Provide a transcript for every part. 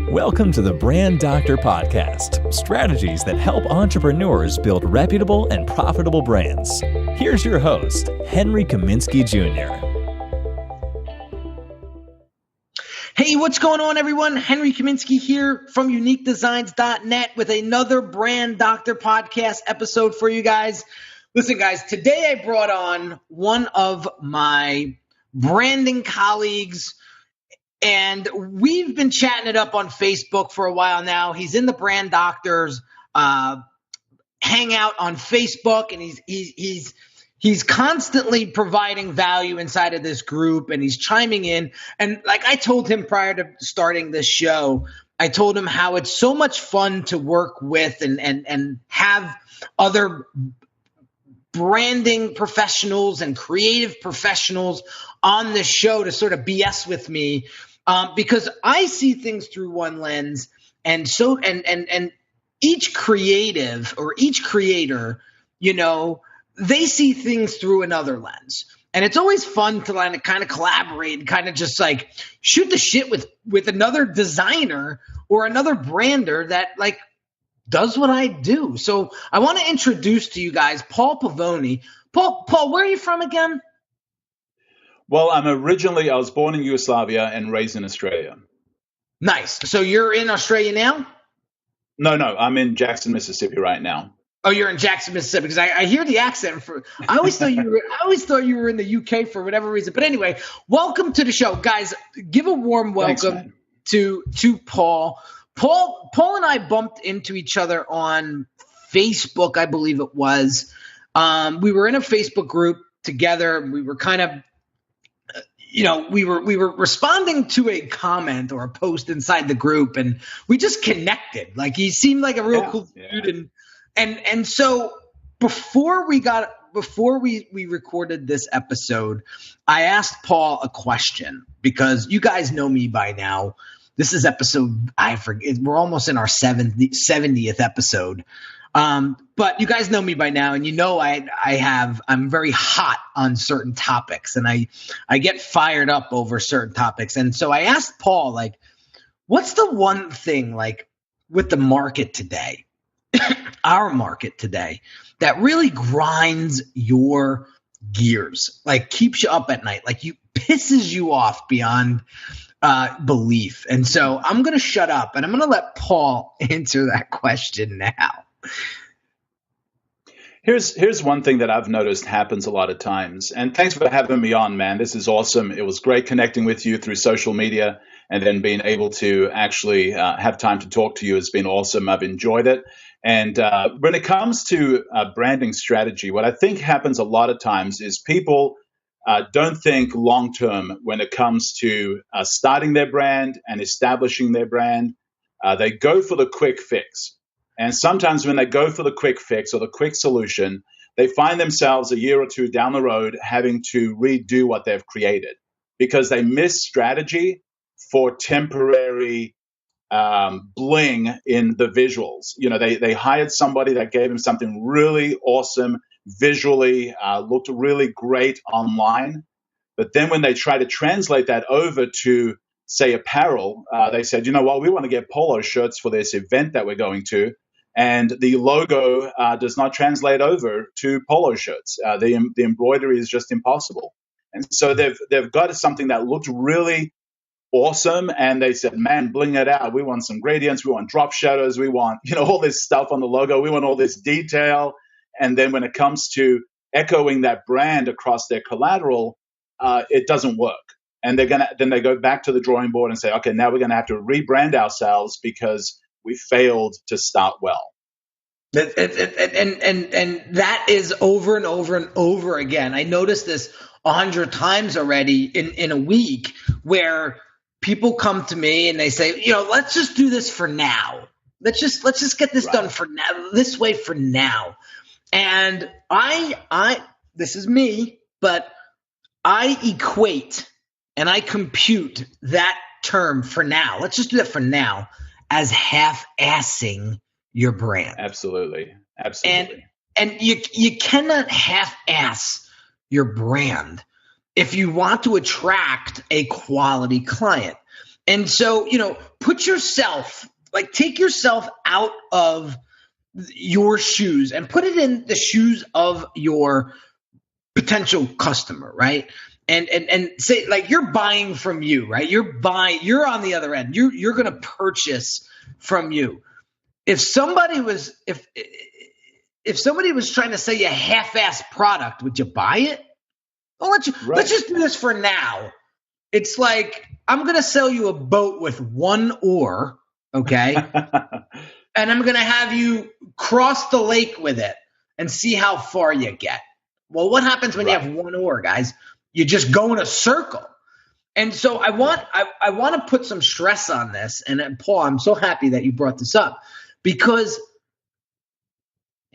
Welcome to the Brand Doctor Podcast, strategies that help entrepreneurs build reputable and profitable brands. Here's your host, Henry Kaminski Jr. Hey, what's going on, everyone? Henry Kaminski here from uniquedesignz.net with another Brand Doctor Podcast episode for you guys. Listen, guys, today I brought on one of my branding colleagues, and we've been chatting it up on Facebook for a while now. He's in the Brand Doctors hangout on Facebook, and he's constantly providing value inside of this group, and he's chiming in. And like I told him prior to starting this show, I told him how it's so much fun to work with and have other branding professionals and creative professionals on this show to sort of BS with me. Because I see things through one lens, and each creative or each creator, they see things through another lens. And it's always fun to kind of collaborate and kind of just like shoot the shit with another designer or another brander that like does what I do. So I want to introduce to you guys Paul Pavoni. Paul, where are you from again? Well, I was born in Yugoslavia and raised in Australia. Nice. So you're in Australia now? No, I'm in Jackson, Mississippi right now. Oh, you're in Jackson, Mississippi, because I hear the accent. I always thought you were in the UK for whatever reason. But anyway, welcome to the show, guys. Give a warm welcome to Paul. Paul and I bumped into each other on Facebook, I believe it was. We were in a Facebook group together. We were kind of, we were responding to a comment or a post inside the group, and we just connected. Like he seemed like a real cool dude, and so before we recorded this episode, I asked Paul a question because you guys know me by now. This is episode, I forget, we're almost in our 70th episode. But you guys know me by now, and I'm very hot on certain topics, and I get fired up over certain topics. And so I asked Paul, like, what's the one thing, like, with the market today, our market today, that really grinds your gears, like keeps you up at night, like pisses you off beyond belief? And so I'm going to shut up, and I'm going to let Paul answer that question now. Here's one thing that I've noticed happens a lot of times, and thanks for having me on, man. This is awesome. It was great connecting with you through social media, and then being able to actually have time to talk to you has been awesome. I've enjoyed it. And when it comes to branding strategy, what I think happens a lot of times is people don't think long term when it comes to starting their brand and establishing their brand. They go for the quick fix. And sometimes when they go for the quick fix or the quick solution, they find themselves a year or two down the road having to redo what they've created because they miss strategy for temporary bling in the visuals. They hired somebody that gave them something really awesome visually, looked really great online. But then when they try to translate that over to, say, apparel, they said, we want to get polo shirts for this event that we're going to. And the logo does not translate over to polo shirts. The embroidery is just impossible. And so they've got something that looked really awesome, and they said, man, bling it out. We want some gradients. We want drop shadows. We want all this stuff on the logo. We want all this detail. And then when it comes to echoing that brand across their collateral, it doesn't work. And then they go back to the drawing board and say, okay, now we're going to have to rebrand ourselves because we failed to start well. And that is over and over and over again. I noticed this 100 times already in a week, where people come to me and they say, let's just do this for now. Let's just get this done for now, this way for now. And I this is me, but I equate and I compute that term for now. Let's just do that for now as half-assing your brand. Absolutely. And you cannot half-ass your brand if you want to attract a quality client. And so, put yourself, take yourself out of your shoes and put it in the shoes of your potential customer, right? And say, like, you're buying from you, right? You're on the other end. You're going to purchase from you. If somebody was trying to sell you a half-assed product, would you buy it? Well, let's just do this for now. It's like, I'm going to sell you a boat with one oar, okay? And I'm going to have you cross the lake with it and see how far you get. Well, what happens when you have one oar, guys? You just go in a circle. And so I want to put some stress on this. And Paul, I'm so happy that you brought this up, because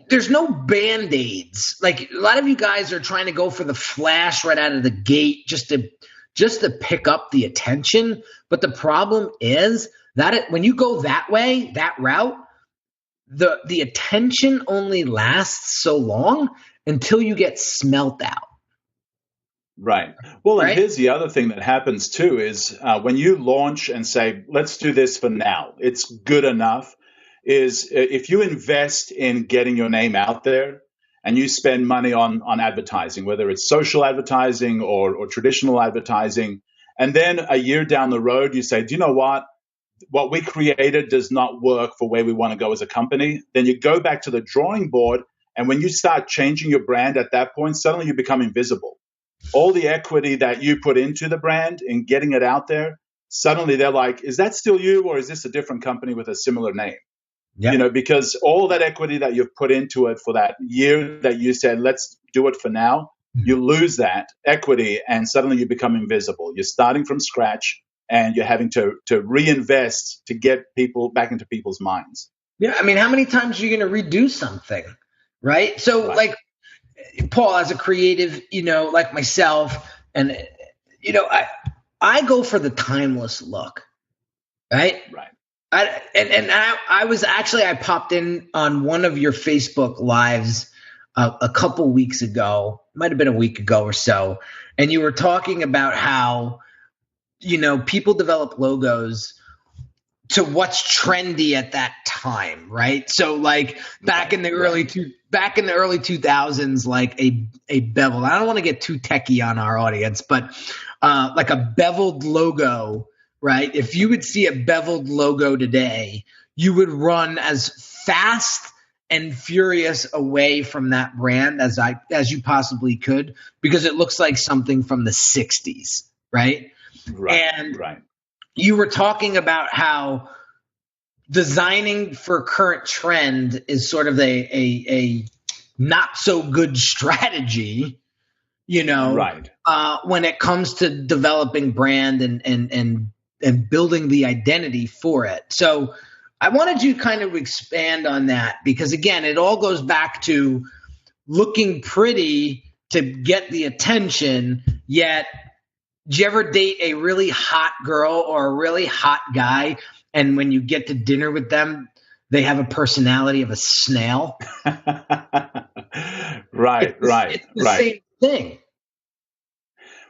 there's no Band-Aids. Like, a lot of you guys are trying to go for the flash right out of the gate just to pick up the attention. But the problem is that when you go that way, that route, the attention only lasts so long until you get smelt out. Right. Well, and here's the other thing that happens too is when you launch and say, let's do this for now, it's good enough, is if you invest in getting your name out there and you spend money on advertising, whether it's social advertising or traditional advertising, and then a year down the road you say, do you know what we created does not work for where we want to go as a company, then you go back to the drawing board. And when you start changing your brand at that point, suddenly you become invisible. All the equity that you put into the brand and getting it out there, suddenly they're like, is that still you, or is this a different company with a similar name? Yep. Because all that equity that you've put into it for that year that you said, let's do it for now, you lose that equity and suddenly you become invisible. You're starting from scratch and you're having to reinvest to get people back into people's minds. Yeah. I mean, how many times are you going to redo something? Right. So like Paul, as a creative, like myself, and, I go for the timeless look. Right. Right. I popped in on one of your Facebook lives a couple weeks ago, might have been a week ago or so. And you were talking about how, people develop logos to what's trendy at that time, right? So like back in the early 2000s, like a beveled, I don't want to get too techie on our audience, but like a beveled logo, right? If you would see a beveled logo today, you would run as fast and furious away from that brand as you possibly could, because it looks like something from the 60s, right? Right. You were talking about how designing for current trend is sort of a not so good strategy, when it comes to developing brand and building the identity for it. So I wanted you to kind of expand on that, because again, it all goes back to looking pretty to get the attention, yet do you ever date a really hot girl or a really hot guy, and when you get to dinner with them, they have a personality of a snail? Right. It's the same thing.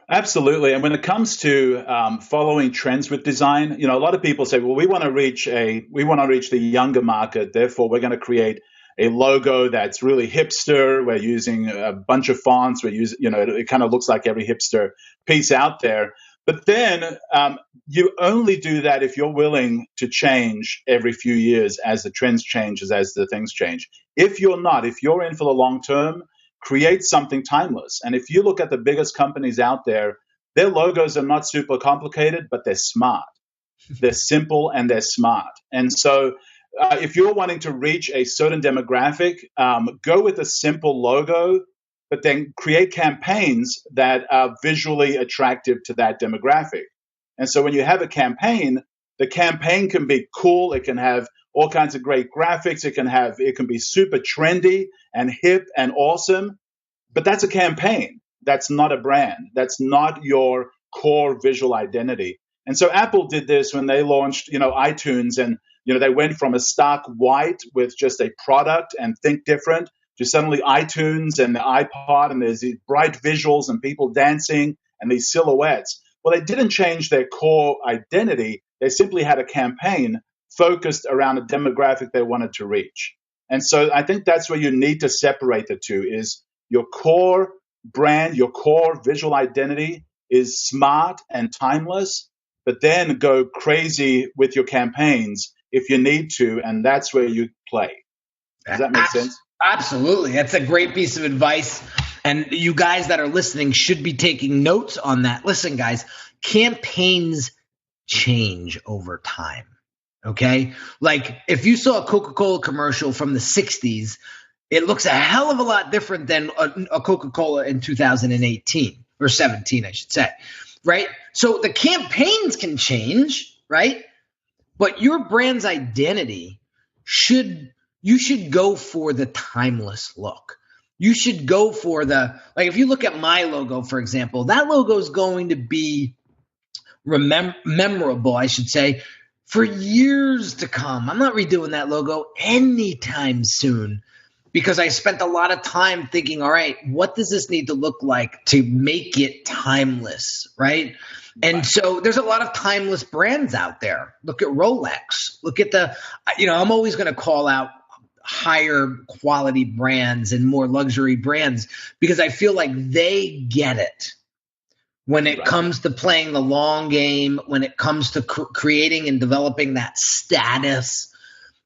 Absolutely. And when it comes to following trends with design, a lot of people say, well, we want to reach the younger market. Therefore, we're going to create a logo that's really hipster. We're using a bunch of fonts. It kind of looks like every hipster piece out there. But then you only do that if you're willing to change every few years as the trends change, as the things change. If you're not, if you're in for the long term, create something timeless. And if you look at the biggest companies out there, their logos are not super complicated, but they're smart. They're simple and they're smart. And so if you're wanting to reach a certain demographic, go with a simple logo, but then create campaigns that are visually attractive to that demographic. And so when you have a campaign, the campaign can be cool. It can have all kinds of great graphics. It can be super trendy and hip and awesome, but that's a campaign. That's not a brand. That's not your core visual identity. And so Apple did this when they launched, iTunes, and they went from a stark white with just a product and think different to suddenly iTunes and the iPod, and there's these bright visuals and people dancing and these silhouettes. Well, they didn't change their core identity. They simply had a campaign focused around a demographic they wanted to reach. And so I think that's where you need to separate the two, is your core brand, your core visual identity is smart and timeless, but then go crazy with your campaigns if you need to, and that's where you play. Does that make sense? Absolutely. That's a great piece of advice. And you guys that are listening should be taking notes on that. Listen, guys, campaigns change over time. Okay? Like if you saw a Coca-Cola commercial from the 60s, it looks a hell of a lot different than a Coca-Cola in 2018 or 17, I should say. Right? So the campaigns can change, right? But your brand's identity you should go for the timeless look. You should go for if you look at my logo, for example, that logo is going to be memorable, I should say, for years to come. I'm not redoing that logo anytime soon because I spent a lot of time thinking, all right, what does this need to look like to make it timeless, right? And so there's a lot of timeless brands out there. Look at Rolex. Look at I'm always going to call out higher quality brands and more luxury brands because I feel like they get it when it comes to playing the long game, when it comes to creating and developing that status,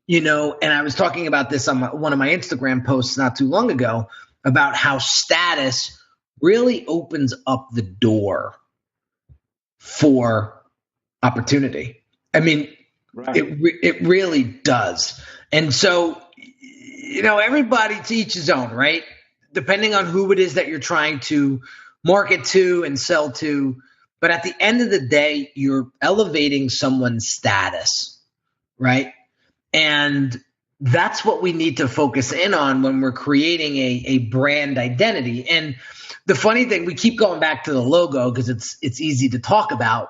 and I was talking about this on one of my Instagram posts not too long ago about how status really opens up the door for opportunity. I mean, it really does. And so, everybody to each his own, right? Depending on who it is that you're trying to market to and sell to. But at the end of the day, you're elevating someone's status, right? And that's what we need to focus in on when we're creating a brand identity. And the funny thing, we keep going back to the logo because it's easy to talk about.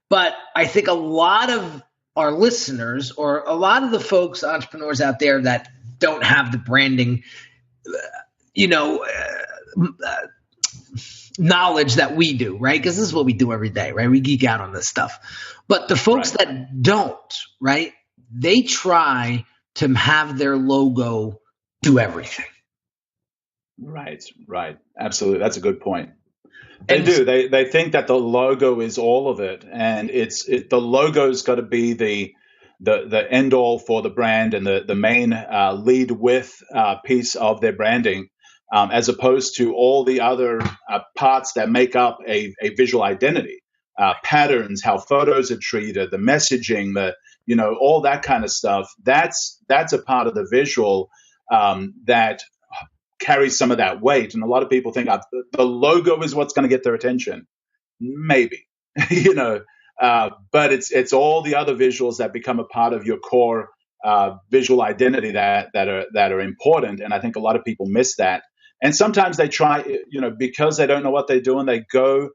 But I think a lot of our listeners or a lot of the folks, entrepreneurs out there that don't have the branding, knowledge that we do, right? Because this is what we do every day, right? We geek out on this stuff. But the folks that don't, right, they try to have their logo do everything. Right. Absolutely. That's a good point. They do. They think that the logo is all of it, and the logo's got to be the end all for the brand and the main lead with piece of their branding, as opposed to all the other parts that make up a visual identity, patterns, how photos are treated, the messaging, all that kind of stuff. That's a part of the visual that carries some of that weight. And a lot of people think the logo is what's going to get their attention. Maybe, but it's all the other visuals that become a part of your core visual identity that are important. And I think a lot of people miss that. And sometimes they try, because they don't know what they're doing, they go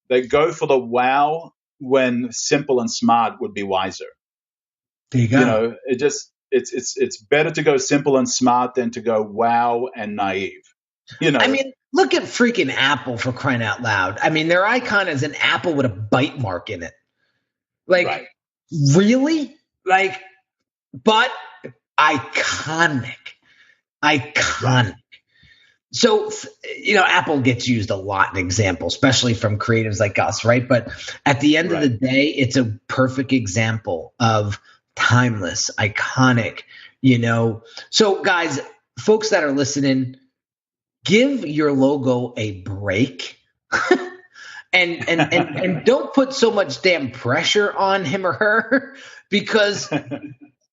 for the wow when simple and smart would be wiser. There you go. It's better to go simple and smart than to go wow and naive. I mean, look at freaking Apple, for crying out loud. I mean, their icon is an apple with a bite mark in it. Really? But iconic. Right. So, Apple gets used a lot in examples, especially from creatives like us, right? But at the end of the day, it's a perfect example of timeless, iconic, So, guys, folks that are listening, give your logo a break. and don't put so much damn pressure on him or her because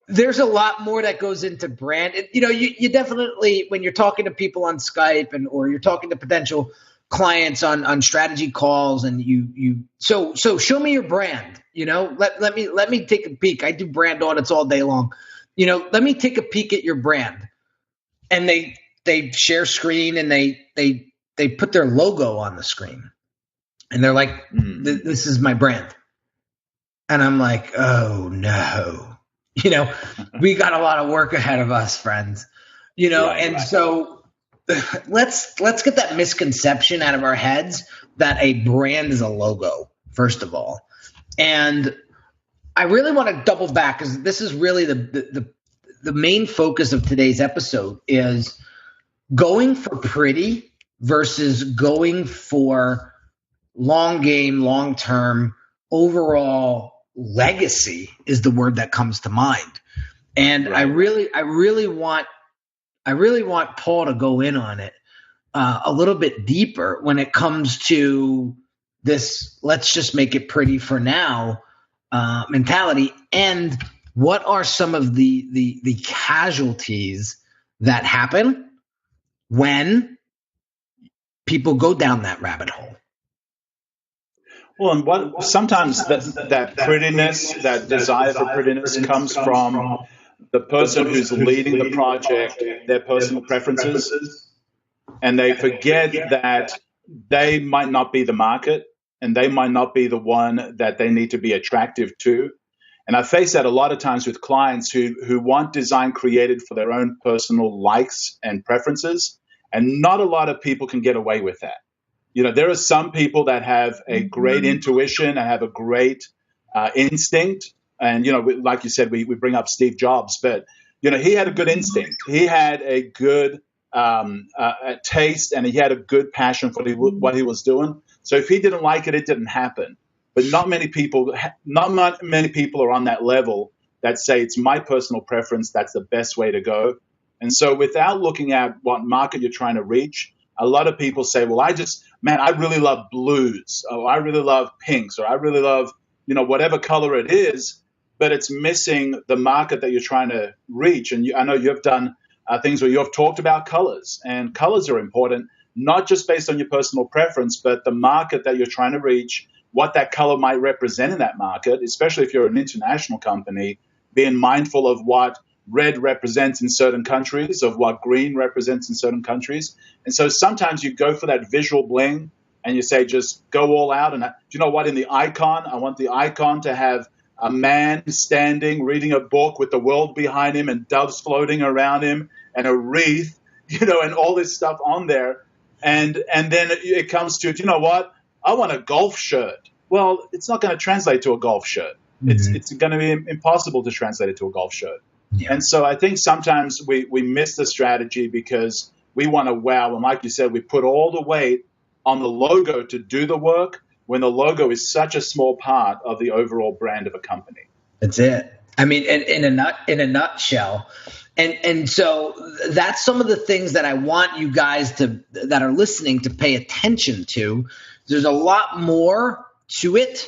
there's a lot more that goes into brand. You definitely, when you're talking to people on Skype or you're talking to potential clients on strategy calls and so show me your brand, let me take a peek. I do brand audits all day long. Let me take a peek at your brand. And they share screen and they put their logo on the screen. And they're like, this is my brand. And I'm like, oh no. We got a lot of work ahead of us, friends. So let's get that misconception out of our heads that a brand is a logo, first of all. And I really want to double back because this is really the main focus of today's episode is going for pretty versus going for long game, long term, overall legacy is the word that comes to mind. And right. I really want Paul to go in on it a little bit deeper when it comes to this let's just make it pretty for now mentality, and what are some of the casualties that happen when people go down that rabbit hole. Well, and what sometimes that prettiness, that desire for prettiness comes from the person who's leading the project, their personal preferences, and they forget that they might not be the market and they might not be the one that they need to be attractive to. And I face that a lot of times with clients who want design created for their own personal likes and preferences, and not a lot of people can get away with that. You know, there are some people that have a great intuition and have a great instinct. And, you know, like you said, we bring up Steve Jobs, but, you know, he had a good instinct. He had a good taste, and he had a good passion for what he was doing. So if he didn't like it, it didn't happen. But not many people are on that level that say it's my personal preference, that's the best way to go. And so without looking at what market you're trying to reach, a lot of people say, well, I really love blues, or I really love pinks, or I really love, you know, whatever color it is, but it's missing the market that you're trying to reach. And I know you've done things where you've talked about colors, and colors are important, not just based on your personal preference, but the market that you're trying to reach, what that color might represent in that market, especially if you're an international company, being mindful of what red represents in certain countries, of what green represents in certain countries. And so sometimes you go for that visual bling and you say, just go all out. And do you know what? In the icon, I want the icon to have a man standing, reading a book with the world behind him and doves floating around him and a wreath, you know, and all this stuff on there. And then it comes to, do you know what? I want a golf shirt. Well, it's not going to translate to a golf shirt. Mm-hmm. It's going to be impossible to translate it to a golf shirt. Yeah. And so I think sometimes we miss the strategy because we want to wow. And like you said, we put all the weight on the logo to do the work when the logo is such a small part of the overall brand of a company. That's it. I mean, in a nutshell. And so that's some of the things that I want you guys that are listening to pay attention to. There's a lot more to it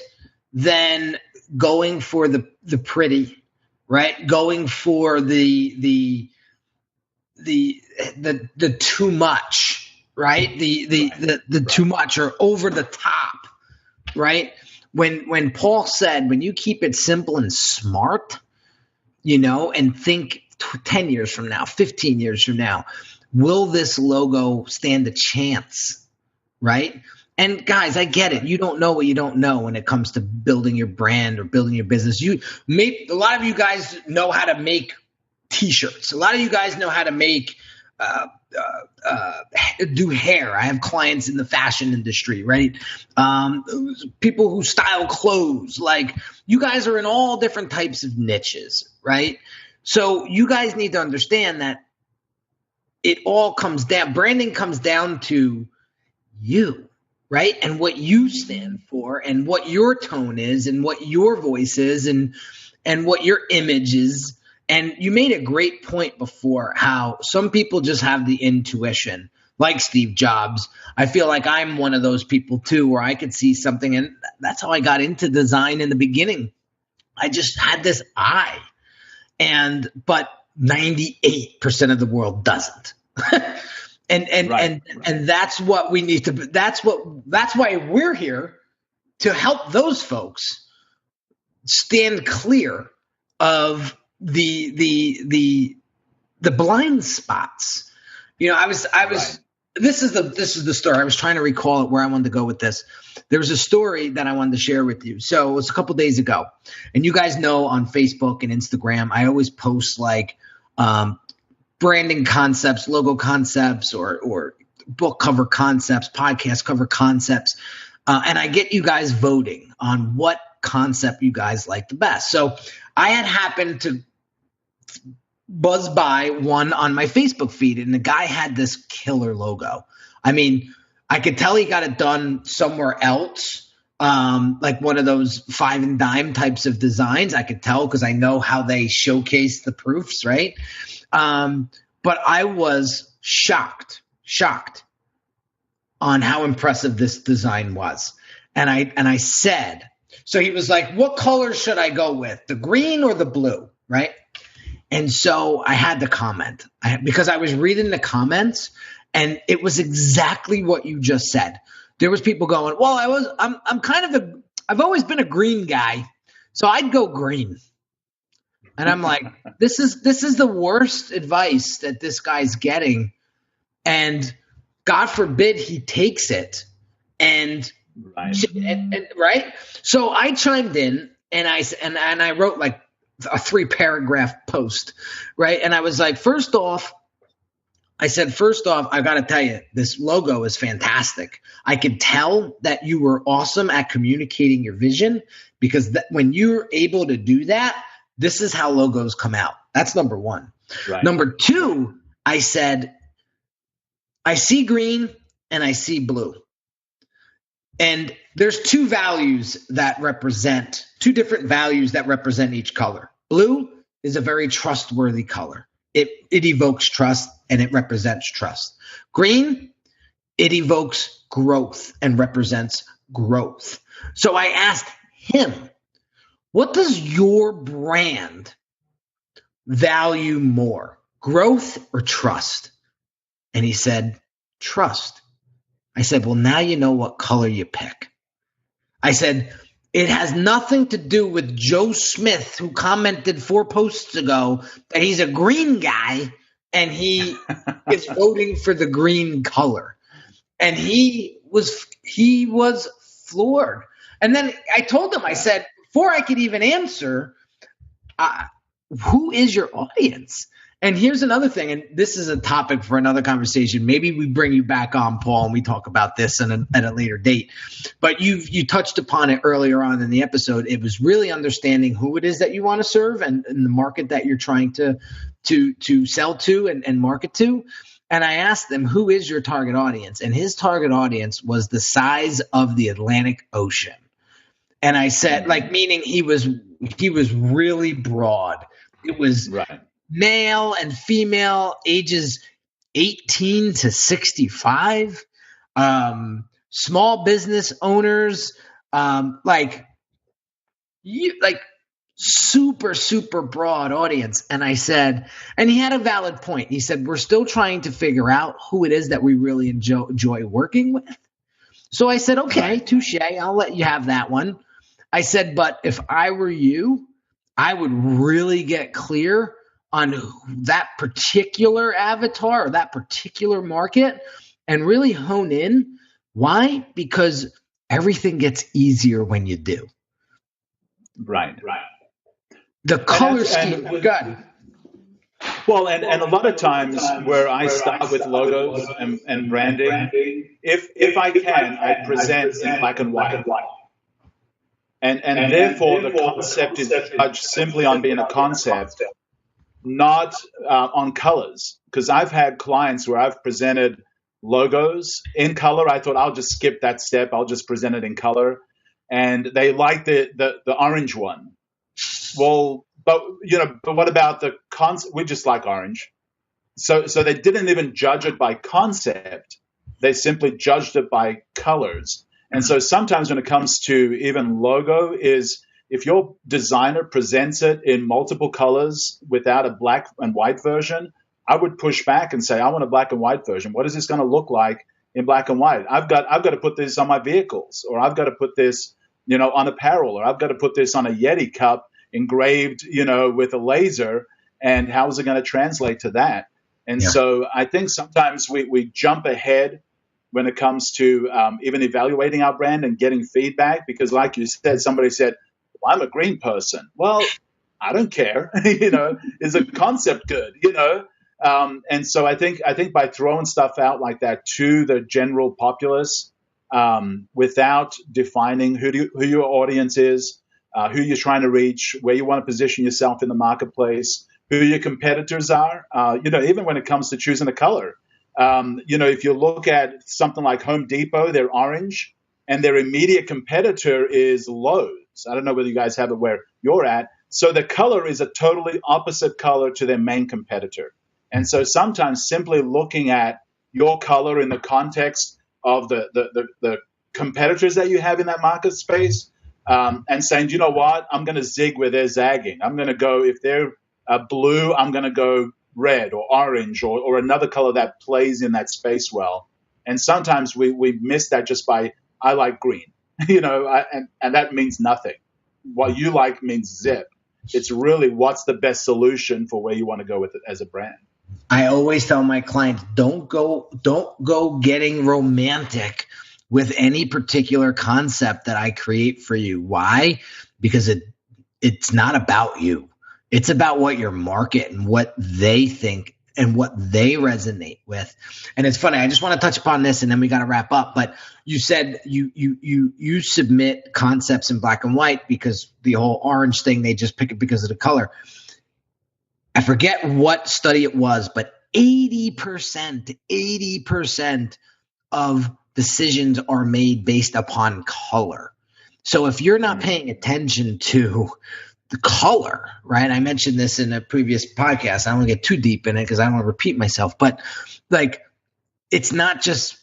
than going for the pretty. Right, going for the too much, right? The too much or over the top, right? When Paul said, when you keep it simple and smart, you know, and think 10 years from now, 15 years from now, will this logo stand a chance, right? And guys, I get it. You don't know what you don't know when it comes to building your brand or building your business. A lot of you guys know how to make T-shirts. A lot of you guys know how to make do hair. I have clients in the fashion industry, right? People who style clothes. Like, you guys are in all different types of niches, right? So you guys need to understand that it all comes down. Branding comes down to you. Right? And what you stand for and what your tone is and what your voice is and what your image is. And you made a great point before how some people just have the intuition, like Steve Jobs. I feel like I'm one of those people too, where I could see something, and that's how I got into design in the beginning. I just had this eye, but 98% of the world doesn't. And that's what we need to. That's why we're here, to help those folks stand clear of the blind spots. You know, I was. Right. This is the story. I was trying to recall it where I wanted to go with this. There was a story that I wanted to share with you. So it was a couple days ago, and you guys know on Facebook and Instagram, I always post like. Branding concepts, logo concepts, or book cover concepts, podcast cover concepts. And I get you guys voting on what concept you guys like the best. So I had happened to buzz by one on my Facebook feed, and the guy had this killer logo. I mean, I could tell he got it done somewhere else, like one of those 5 and dime types of designs. I could tell because I know how they showcase the proofs, right? But I was shocked on how impressive this design was. And I said, so he was like, what color should I go with, the green or the blue, right? And so I had to comment because I was reading the comments, and it was exactly what you just said. There was people going, well, I've always been a green guy, so I'd go green. And I'm like, this is the worst advice that this guy's getting. And God forbid he takes it. And right. So I chimed in, and I wrote like a 3-paragraph post, right? And I was like, first off, I got to tell you, this logo is fantastic. I could tell that you were awesome at communicating your vision, because when you're able to do that, this is how logos come out. That's number one. Right. Number two, I said, I see green and I see blue. And there's two different values that represent each color. Blue is a very trustworthy color. It evokes trust and it represents trust. Green, it evokes growth and represents growth. So I asked him, what does your brand value more, growth or trust? And he said, trust. I said, well, now you know what color you pick. I said, it has nothing to do with Joe Smith, who commented 4 posts ago that he's a green guy and he is voting for the green color. And he was floored. And then I told him, I said, before I could even answer, who is your audience? And here's another thing, and this is a topic for another conversation. Maybe we bring you back on, Paul, and we talk about this at a later date. But you touched upon it earlier on in the episode. It was really understanding who it is that you want to serve and the market that you're trying to sell to and market to. And I asked them, who is your target audience? And his target audience was the size of the Atlantic Ocean. And I said, meaning he was really broad. It was right. Male and female, ages 18 to 65, small business owners, super, super broad audience. And I said, and he had a valid point. He said, we're still trying to figure out who it is that we really enjoy working with. So I said, okay, touche, I'll let you have that one. I said, but if I were you, I would really get clear on that particular avatar or that particular market and really hone in. Why? Because everything gets easier when you do. Right. The color scheme. Good. Well, and a lot of times where I start with logos and branding, if I can, I present in black and white. And therefore the concept is judged simply on being a concept, not on colors. Because I've had clients where I've presented logos in color. I thought I'll just skip that step. I'll just present it in color. And they like the orange one. Well, but what about the concept? We just like orange. So they didn't even judge it by concept. They simply judged it by colors. And so sometimes when it comes to even logo is if your designer presents it in multiple colors without a black and white version, I would push back and say, I want a black and white version. What is this going to look like in black and white? I've got to put this on my vehicles, or I've got to put this, on apparel, or I've got to put this on a Yeti cup engraved, with a laser. And how is it going to translate to that? And so I think sometimes we jump ahead when it comes to even evaluating our brand and getting feedback, because like you said, somebody said, well, I'm a green person. Well, I don't care. Is the concept good? And so I think by throwing stuff out like that to the general populace, without defining who your audience is, who you're trying to reach, where you want to position yourself in the marketplace, who your competitors are. Even when it comes to choosing a color, if you look at something like Home Depot, they're orange, and their immediate competitor is Lowe's. I don't know whether you guys have it where you're at. So the color is a totally opposite color to their main competitor. And so sometimes simply looking at your color in the context of the competitors that you have in that market space, and saying, you know what, I'm going to zig where they're zagging. I'm going to go, if they're blue, I'm going to go red or orange or another color that plays in that space well. And sometimes we miss that just by, I like green, and that means nothing. What you like means zip. It's really what's the best solution for where you want to go with it as a brand. I always tell my clients, don't go getting romantic with any particular concept that I create for you. Why? Because it's not about you. It's about what your market and what they think and what they resonate with. And it's funny, I just want to touch upon this and then we got to wrap up. But you said you submit concepts in black and white because the whole orange thing, they just pick it because of the color. I forget what study it was, but 80% of decisions are made based upon color. So if you're not paying attention to the color, right? I mentioned this in a previous podcast. I don't want to get too deep in it because I don't want to repeat myself, but like, it's not just,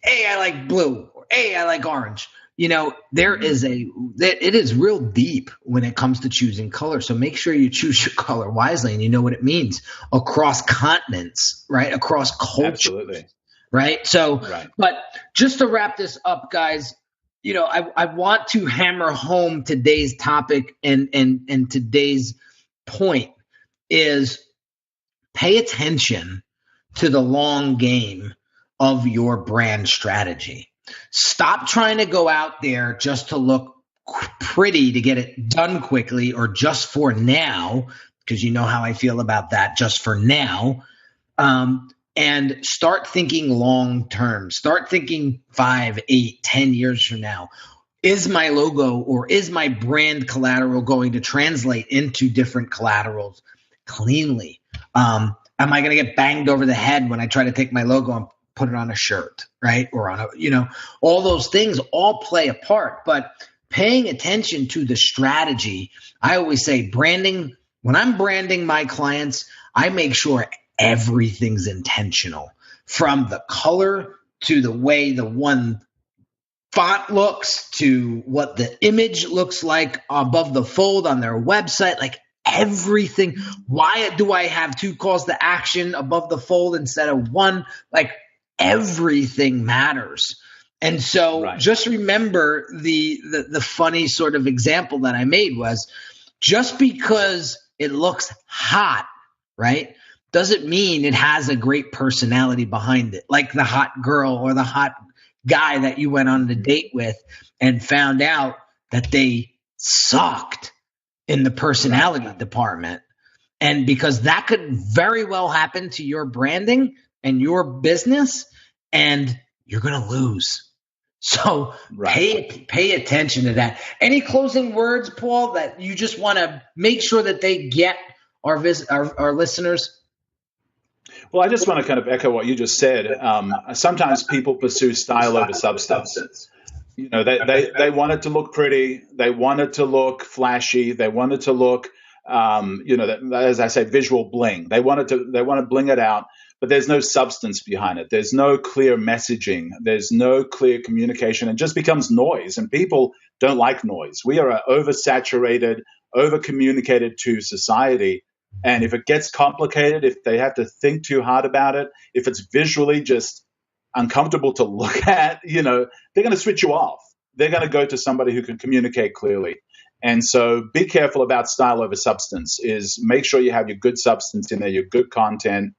hey, I like blue, or hey, I like orange. It is real deep when it comes to choosing color. So make sure you choose your color wisely and you know what it means across continents, right? Across cultures, absolutely. Right? So, right. But just to wrap this up, guys, I want to hammer home today's topic and today's point is pay attention to the long game of your brand strategy. Stop trying to go out there just to look pretty to get it done quickly or just for now, because you know how I feel about that, just for now. And start thinking long term. Start thinking 5, 8, 10 years from now. Is my logo or is my brand collateral going to translate into different collaterals cleanly? Am I going to get banged over the head when I try to take my logo and put it on a shirt, right? Or on all those things all play a part. But paying attention to the strategy, I always say branding, when I'm branding my clients, I make sure everything's intentional, from the color to the way the one font looks to what the image looks like above the fold on their website, like everything. Why do I have 2 calls to action above the fold instead of 1? Like everything matters. And so right. Just remember the funny sort of example that I made was just because it looks hot, right, doesn't mean it has a great personality behind it, like the hot girl or the hot guy that you went on a date with and found out that they sucked in the personality department. And because that could very well happen to your branding and your business, and you're going to lose. So pay attention to that. Any closing words, Paul, that you just want to make sure that they get our listeners? Well, I just want to kind of echo what you just said. Sometimes people pursue style over substance. They want it to look pretty. They want it to look flashy. They want it to look, as I say, visual bling. They want to bling it out, but there's no substance behind it. There's no clear messaging. There's no clear communication. It just becomes noise, and people don't like noise. We are an oversaturated, over-communicated to society. And if it gets complicated, if they have to think too hard about it, if it's visually just uncomfortable to look at, they're going to switch you off. They're going to go to somebody who can communicate clearly. And so be careful about style over substance. Is make sure you have your good substance in there, your good content,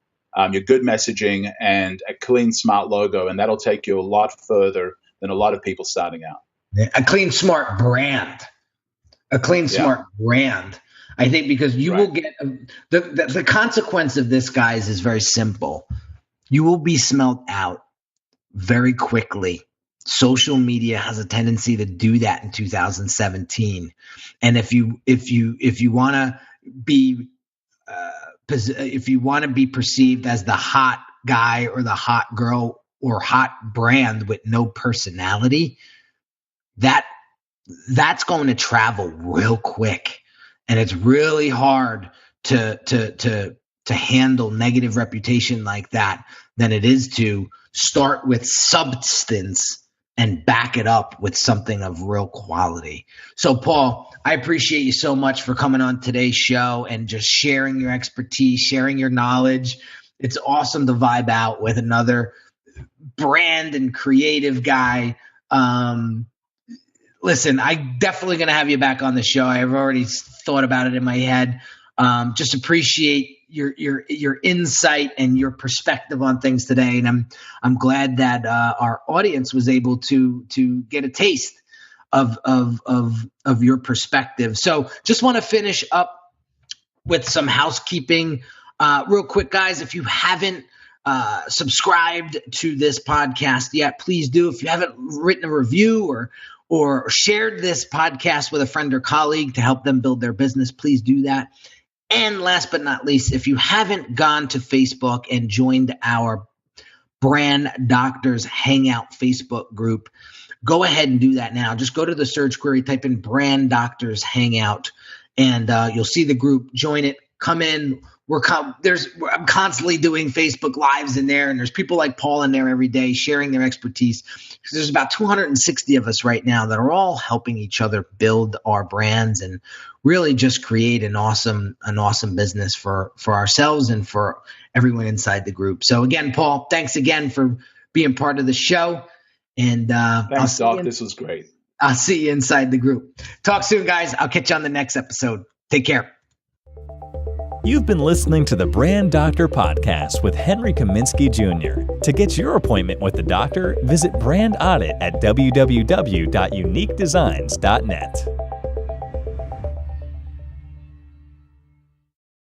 your good messaging, and a clean, smart logo. And that'll take you a lot further than a lot of people starting out. A clean, smart brand. Smart brand. I think because you will get the consequence of this, guys, is very simple. You will be smelt out very quickly social media has a tendency to do that in 2017. And if you want to be perceived as the hot guy or the hot girl or hot brand with no personality, that's going to travel real quick, and it's really hard to handle negative reputation like that than it is to start with substance and back it up with something of real quality. So, Paul, I appreciate you so much for coming on today's show and just sharing your expertise, sharing your knowledge. It's awesome to vibe out with another brand and creative guy. Listen, I'm definitely going to have you back on the show. I've already thought about it in my head. Just appreciate your insight and your perspective on things today, and I'm glad that our audience was able to get a taste of your perspective. So, just want to finish up with some housekeeping, real quick, guys. If you haven't subscribed to this podcast yet, please do. If you haven't written a review or shared this podcast with a friend or colleague to help them build their business, please do that. And last but not least, if you haven't gone to Facebook and joined our Brand Doctors Hangout Facebook group, go ahead and do that now. Just go to the search query, type in Brand Doctors Hangout, and you'll see the group. Join it. Come in. I'm constantly doing Facebook Lives in there, and there's people like Paul in there every day sharing their expertise. There's about 260 of us right now that are all helping each other build our brands and really just create an awesome business for ourselves and for everyone inside the group. So again, Paul, thanks again for being part of the show. And thanks, Doc. This was great. I'll see you inside the group. Talk soon, guys. I'll catch you on the next episode. Take care. You've been listening to the Brand Doctor Podcast with Henry Kaminski Jr. To get your appointment with the doctor, visit Brand Audit at www.uniquedesignz.net.